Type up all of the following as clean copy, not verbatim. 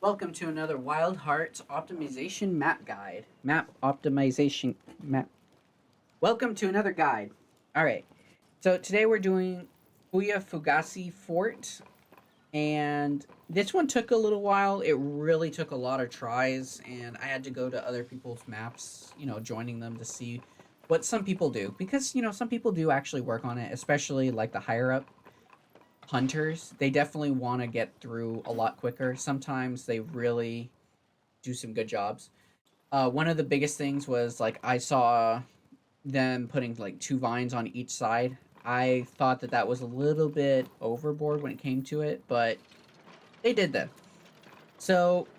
Welcome to another Wild Hearts optimization map guide. Map optimization map. Welcome to another guide. All right. So today we're doing Fuyufuagi Fort, and this one took a little while. It really took a lot of tries, and I had to go to other people's maps, joining them to see what some people do because some people do actually work on it, especially like the higher up hunters. They definitely want to get through a lot quicker. Sometimes they really do some good jobs. One of the biggest things was like I saw them putting like two vines on each side. I thought that that was a little bit overboard when it came to it, but they did that. So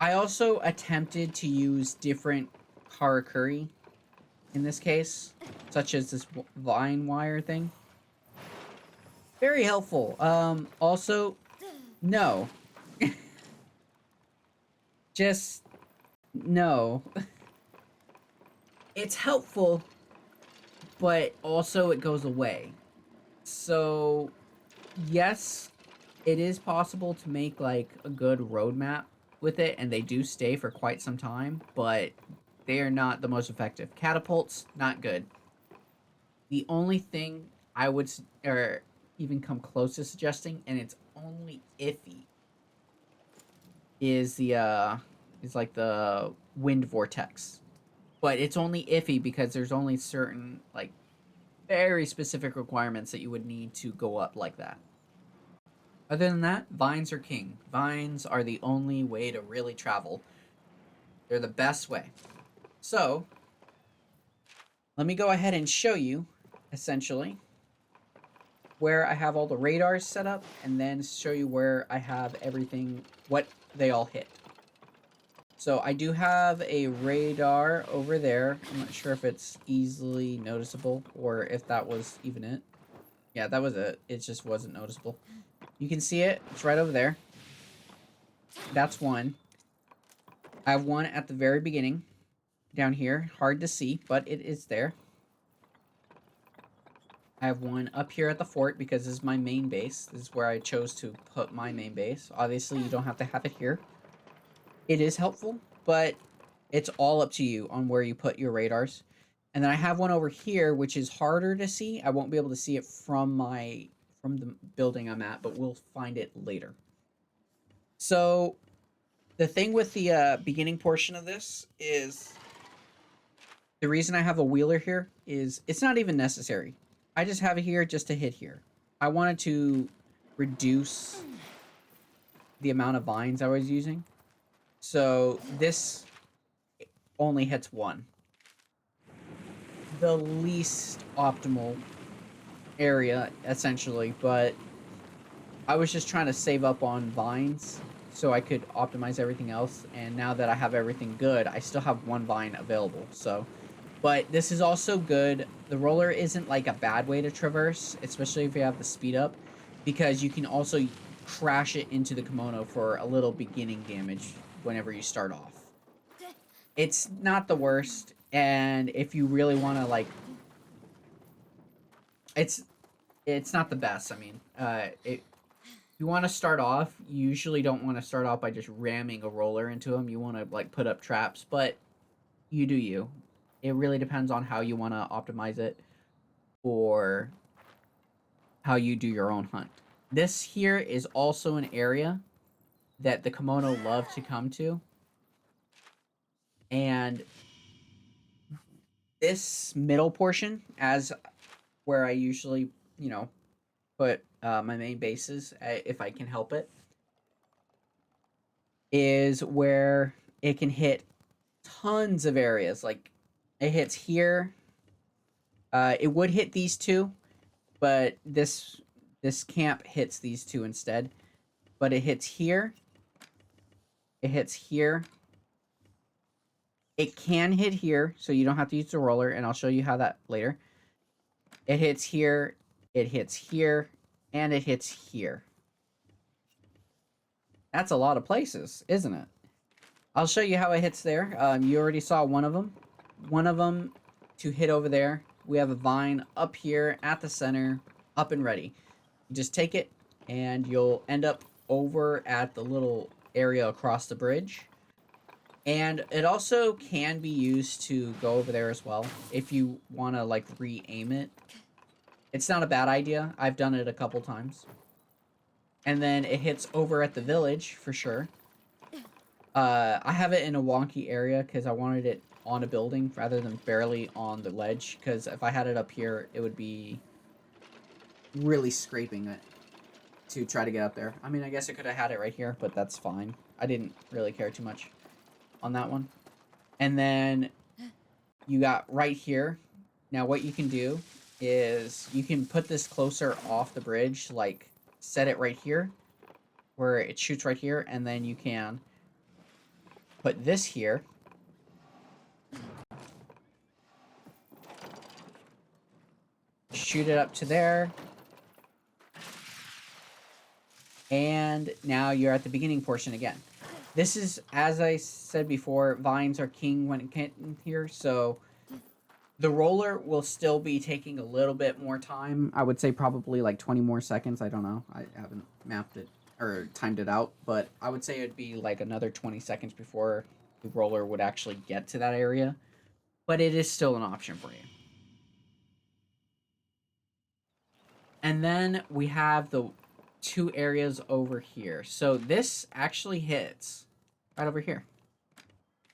I also attempted to use different karakuri in this case, such as this vine wire thing. Very helpful. Also, no, just no. It's helpful, but also it goes away. So, yes, it is possible to make like a good roadmap with it, and they do stay for quite some time, but they are not the most effective. Catapults, not good. The only thing I would or even come close to suggesting, and it's only iffy, is the is like the wind vortex. But it's only iffy because there's only certain like very specific requirements that you would need to go up like that. Other than that, vines are king. Vines are the only way to really travel. They're the best way. So, let me go ahead and show you, essentially, where I have all the radars set up, and then show you where I have everything, what they all hit. So, I do have a radar over there. I'm not sure if it's easily noticeable, or if that was even it. Yeah, that was it. It just wasn't noticeable. You can see it. It's right over there. That's one. I have one at the very beginning down here. Hard to see, but it is there. I have one up here at the fort because this is my main base. This is where I chose to put my main base. Obviously, you don't have to have it here. It is helpful, but it's all up to you on where you put your radars. And then I have one over here, which is harder to see. I won't be able to see it from the building I'm at, but we'll find it later. So the thing with the beginning portion of this is the reason I have a wheeler here is it's not even necessary. I just have it here just to hit here. I wanted to reduce the amount of vines I was using. So this only hits one. The least optimal area, essentially, but I was just trying to save up on vines so I could optimize everything else. And now that I have everything good, I still have one vine available. So, but this is also good. The roller isn't like a bad way to traverse, especially if you have the speed up, because you can also crash it into the kimono for a little beginning damage whenever you start off. It's not the worst, and if you really want to like, it's it's not the best. I mean, you want to start off, you usually don't want to start off by just ramming a roller into them. You want to like put up traps, but you do you. It really depends on how you want to optimize it or how you do your own hunt. This here is also an area that the kimono love to come to, and this middle portion, as where I usually, put my main bases if I can help it, is where it can hit tons of areas. Like it hits here. It would hit these two, but this camp hits these two instead. But it hits here. It hits here. It can hit here, so you don't have to use the roller, and I'll show you how that later. It hits here. It hits here, and it hits here. That's a lot of places, isn't it? I'll show you how it hits there. You already saw one of them. One of them to hit over there. We have a vine up here at the center, up and ready. You just take it, and you'll end up over at the little area across the bridge. And it also can be used to go over there as well if you want to like re-aim it. It's not a bad idea. I've done it a couple times. And then it hits over at the village for sure. I have it in a wonky area because I wanted it on a building rather than barely on the ledge. Because if I had it up here, it would be really scraping it to try to get up there. I mean, I guess I could have had it right here, but that's fine. I didn't really care too much on that one. And then you got right here. Now what you can do is you can put this closer off the bridge, like set it right here where it shoots right here, and then you can put this here. Shoot it up to there. And now you're at the beginning portion again. This is, as I said before, vines are king when it can here, so the roller will still be taking a little bit more time. I would say probably like 20 more seconds. I don't know. I haven't mapped it or timed it out, but I would say it'd be like another 20 seconds before the roller would actually get to that area. But it is still an option for you. And then we have the two areas over here. So this actually hits right over here.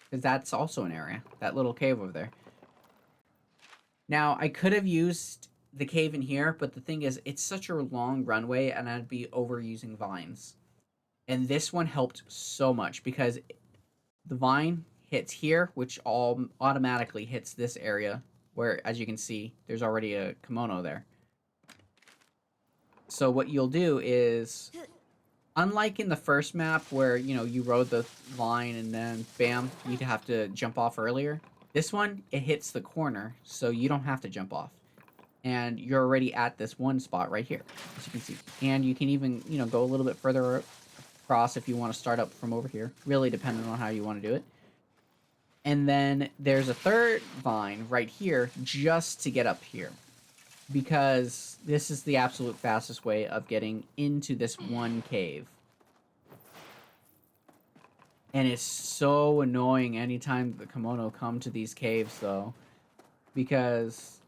Because that's also an area. That little cave over there. Now, I could have used the cave in here, but the thing is, it's such a long runway, and I'd be overusing vines. And this one helped so much, because the vine hits here, which all automatically hits this area, where, as you can see, there's already a kimono there. So what you'll do is, unlike in the first map where, you know, you rode the line and then, bam, you'd have to jump off earlier. This one, it hits the corner, so you don't have to jump off. And you're already at this one spot right here, as you can see. And you can even, you know, go a little bit further across if you want to start up from over here. Really depending on how you want to do it. And then there's a third vine right here just to get up here. Because this is the absolute fastest way of getting into this one cave. And it's so annoying anytime the kimono come to these caves, though. Because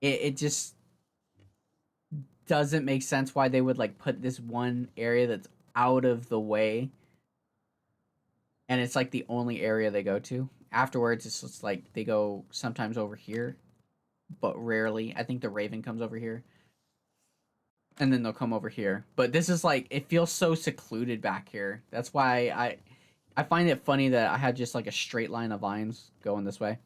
it just doesn't make sense why they would, like, put this one area that's out of the way. And it's, like, the only area they go to. Afterwards, it's just, like, they go sometimes over here. But rarely. I think the Raven comes over here. And then they'll come over here. But this is, like, it feels so secluded back here. That's why I find it funny that I had just, like, a straight line of vines going this way.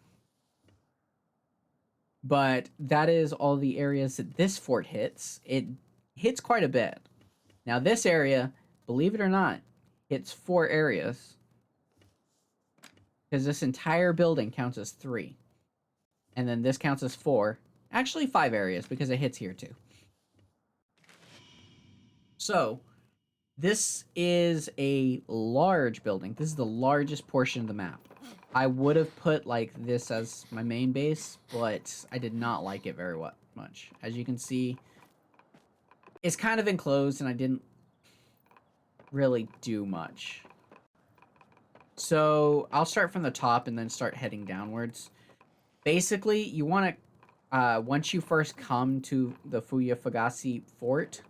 But that is all the areas that this fort hits. It hits quite a bit. Now, this area, believe it or not, hits 4 areas. Because this entire building counts as 3. And then this counts as 4. Actually, 5 areas, because it hits here, too. So, this is a large building. This is the largest portion of the map. I would have put, like, this as my main base, but I did not like it very much. As you can see, it's kind of enclosed, and I didn't really do much. So, I'll start from the top and then start heading downwards. Basically, you want to, once you first come to the Fuyufuagi fort,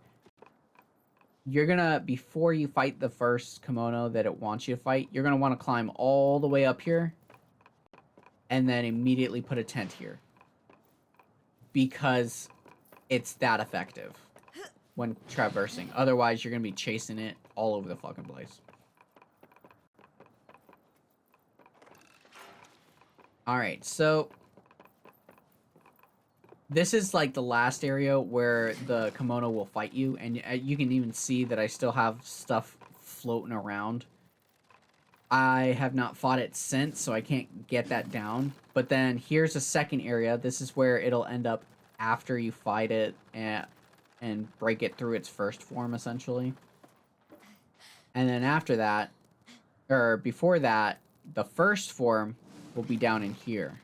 you're gonna, before you fight the first kimono that it wants you to fight, you're gonna want to climb all the way up here and then immediately put a tent here. Because it's that effective when traversing. Otherwise, you're gonna be chasing it all over the fucking place. Alright, so this is like the last area where the kimono will fight you, and you can even see that I still have stuff floating around. I have not fought it since, so I can't get that down. But then here's a second area. This is where it'll end up after you fight it and break it through its first form, essentially. And then after that, or before that, the first form will be down in here.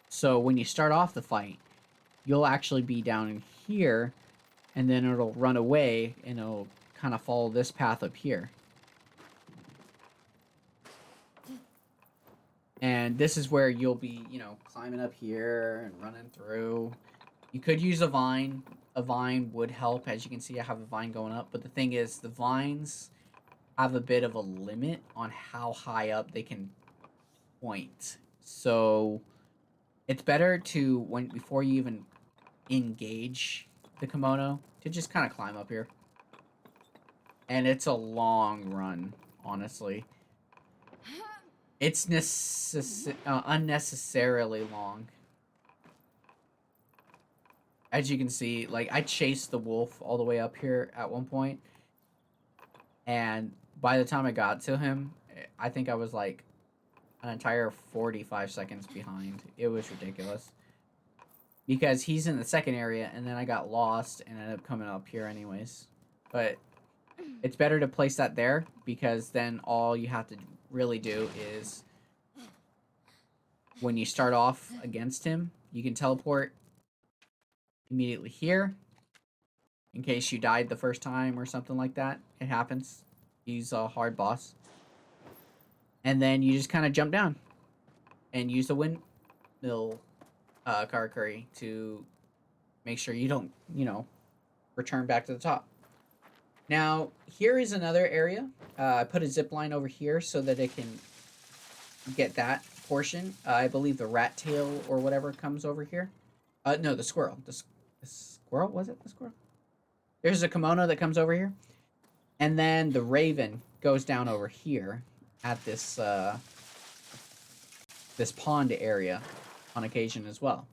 So when you start off the fight, you'll actually be down in here, and then it'll run away, and it'll kind of follow this path up here. And this is where you'll be, you know, climbing up here and running through. You could use a vine. A vine would help. As you can see, I have a vine going up. But the thing is, the vines have a bit of a limit on how high up they can point. So it's better to, before you even engage the kimono, to just kind of climb up here. And it's a long run, honestly. It's unnecessarily long. As you can see, like, I chased the wolf all the way up here at one point, and by the time I got to him, I think I was like an entire 45 seconds behind. It was ridiculous. Because he's in the second area, and then I got lost and ended up coming up here anyways. But it's better to place that there, because then all you have to really do is, when you start off against him, you can teleport immediately here, in case you died the first time or something like that. It happens. He's a hard boss. And then you just kind of jump down and use the windmill Karakuri to make sure you don't, you know, return back to the top. Now, here is another area. I put a zip line over here so that it can get that portion. I believe the rat tail or whatever comes over here. No, the squirrel. The squirrel? Was it the squirrel? There's a kimono that comes over here. And then the raven goes down over here at this this pond area on occasion as well.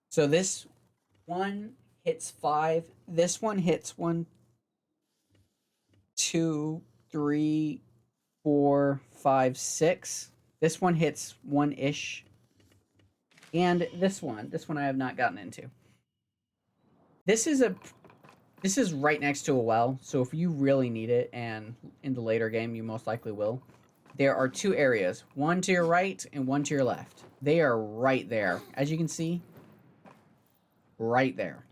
So this one hits 5. This one hits 1, 2, 3, 4, 5, 6. This one hits 1-ish. And this one I have not gotten into. This is right next to a well, so if you really need it, and in the later game you most likely will, there are 2 areas, one to your right and one to your left. They are right there. As you can see, right there.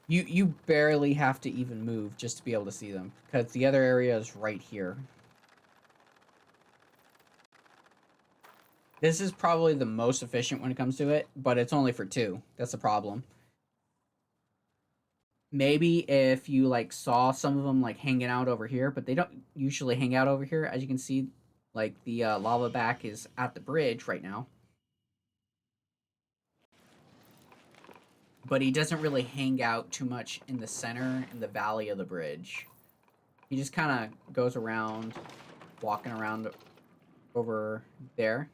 You barely have to even move just to be able to see them, because the other area is right here. This is probably the most efficient when it comes to it, but it's only for 2. That's the problem. Maybe if you, like, saw some of them, like, hanging out over here, but they don't usually hang out over here. As you can see, like, the lava back is at the bridge right now. But he doesn't really hang out too much in the center, in the valley of the bridge. He just kind of goes around, walking around over there.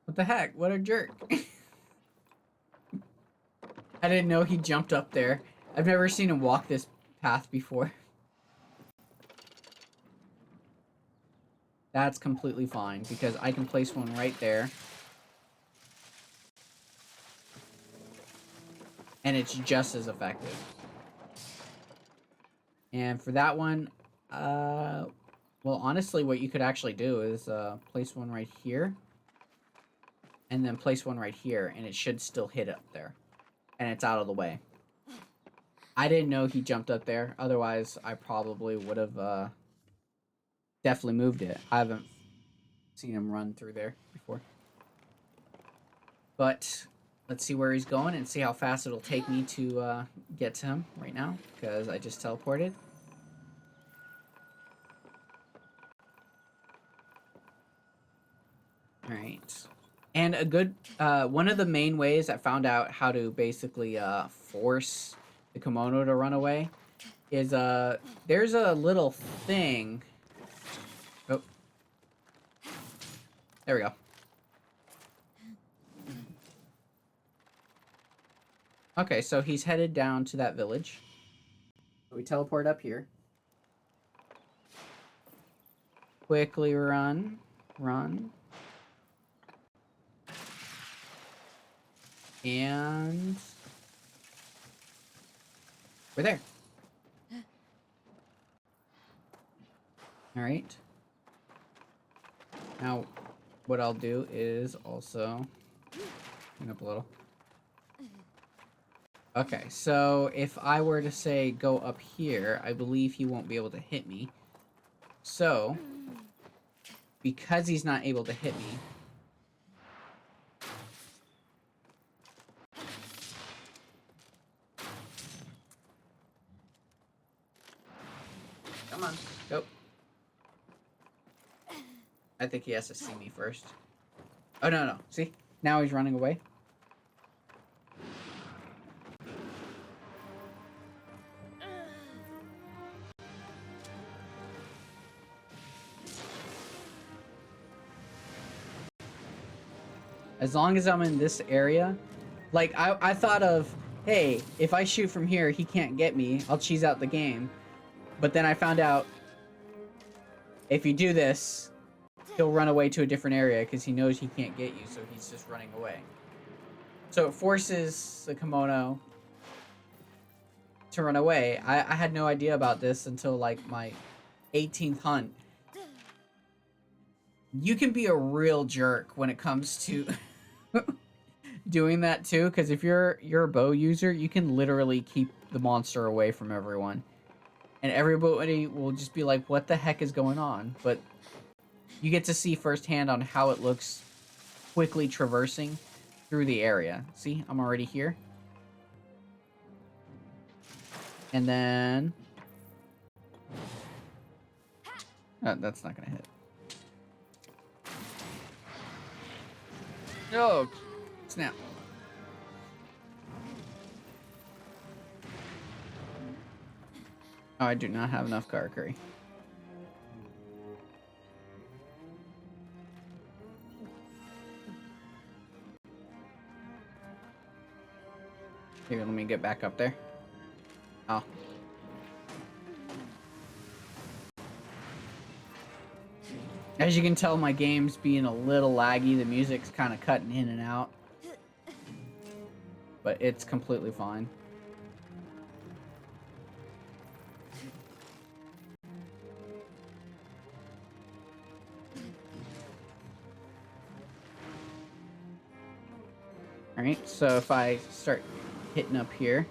What the heck? What a jerk. I didn't know he jumped up there. I've never seen him walk this path before. That's completely fine, because I can place one right there. And it's just as effective. And for that one, well, honestly, what you could actually do is place one right here. And then place one right here, and it should still hit up there. And it's out of the way. I didn't know he jumped up there. Otherwise, I probably would have definitely moved it. I haven't seen him run through there before. But let's see where he's going and see how fast it'll take me to get to him right now, because I just teleported. Alright. And a good, one of the main ways I found out how to basically force the kimono to run away is there's a little thing. Oh. There we go. Okay, so he's headed down to that village. We teleport up here. Quickly run. And we're there. All right. Now, what I'll do is also clean up a little. Okay, so if I were to say go up here, I believe he won't be able to hit me. So, because he's not able to hit me, come on, go. I think he has to see me first. Oh, no. See? Now he's running away. As long as I'm in this area, like, I thought of, hey, if I shoot from here, he can't get me. I'll cheese out the game. But then I found out, if you do this, he'll run away to a different area because he knows he can't get you, so he's just running away. So it forces the kimono to run away. I had no idea about this until, like, my 18th hunt. You can be a real jerk when it comes to doing that too, because if you're a bow user, you can literally keep the monster away from everyone, and everybody will just be like, "What the heck is going on?" But you get to see firsthand on how it looks quickly traversing through the area. See, I'm already here, and then that's not gonna hit. Oh, snap. Oh, I do not have enough Karakuri. Here, let me get back up there. Oh. As you can tell, my game's being a little laggy. The music's kind of cutting in and out. But it's completely fine. Alright, so if I start hitting up here,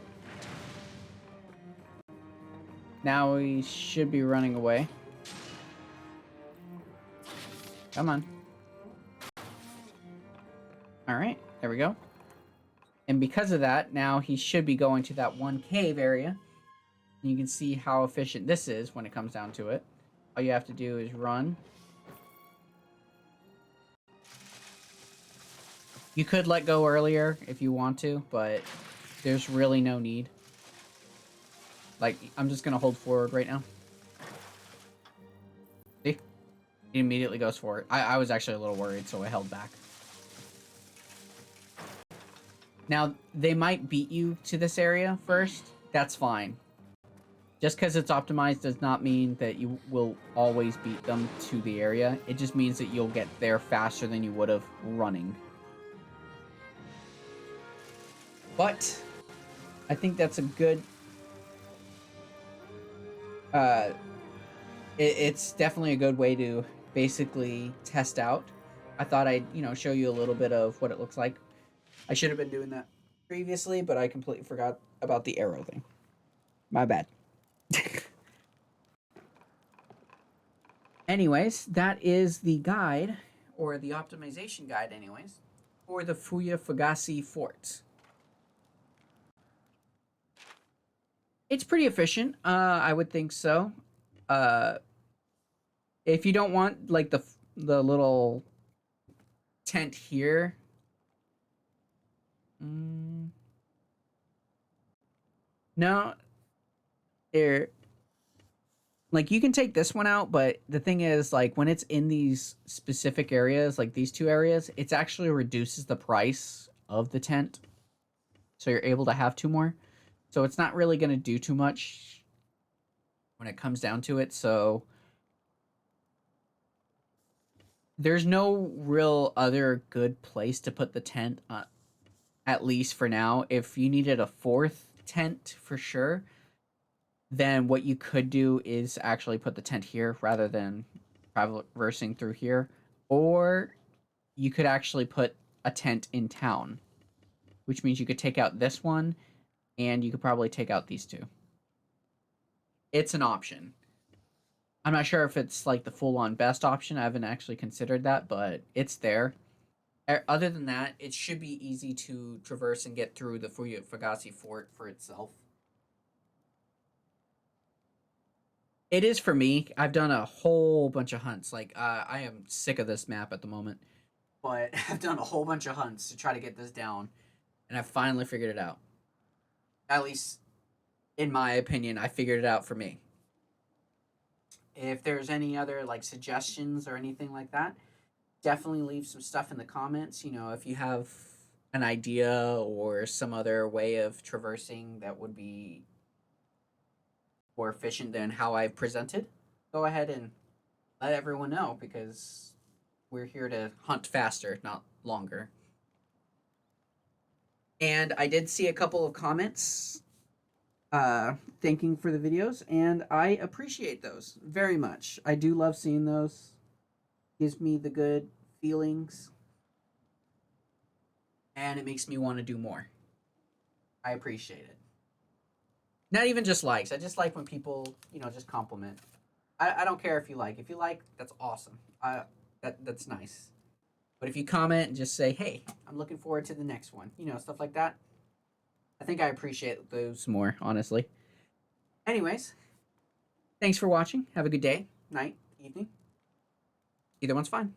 now we should be running away. Come on. Alright, there we go. And because of that, now he should be going to that one cave area. And you can see how efficient this is when it comes down to it. All you have to do is run. You could let go earlier if you want to, but there's really no need. Like, I'm just going to hold forward right now. See? He immediately goes for it. I was actually a little worried, so I held back. Now, they might beat you to this area first. That's fine. Just because it's optimized does not mean that you will always beat them to the area. It just means that you'll get there faster than you would have running. But I think that's a good... it's definitely a good way to basically test out. I thought I'd, show you a little bit of what it looks like. I should have been doing that previously, but I completely forgot about the arrow thing. My bad. Anyways, that is the guide, or the optimization guide anyways, for the Fuyufuagi fort. It's pretty efficient. I would think so. If you don't want like the little tent here, no, there. Like, you can take this one out, but the thing is, like, when it's in these specific areas, like these two areas, it actually reduces the price of the tent, so you're able to have two more. So it's not really going to do too much when it comes down to it. So there's no real other good place to put the tent, at least for now. If you needed a fourth tent for sure, then what you could do is actually put the tent here rather than traversing through here. Or you could actually put a tent in town, which means you could take out this one and you could probably take out these two. It's an option. I'm not sure if it's like the full on best option. I haven't actually considered that, but it's there. Other than that, it should be easy to traverse and get through the Fuyufuagi fort for itself. It is for me. I've done a whole bunch of hunts. Like, I am sick of this map at the moment, but I've done a whole bunch of hunts to try to get this down, and I finally figured it out. At least, in my opinion, I figured it out for me. If there's any other like suggestions or anything like that, definitely leave some stuff in the comments. You know, if you have an idea or some other way of traversing that would be more efficient than how I've presented, go ahead and let everyone know because we're here to hunt faster, not longer. And I did see a couple of comments thanking for the videos, and I appreciate those very much. I do love seeing those. Gives me the good feelings, and it makes me want to do more. I appreciate it. Not even just likes. I just like when people, just compliment. I don't care if you like. If you like, that's awesome. That's nice. But if you comment and just say, "Hey, I'm looking forward to the next one," stuff like that. I think I appreciate those more, honestly. Anyways, thanks for watching. Have a good day, night, evening. Either one's fine.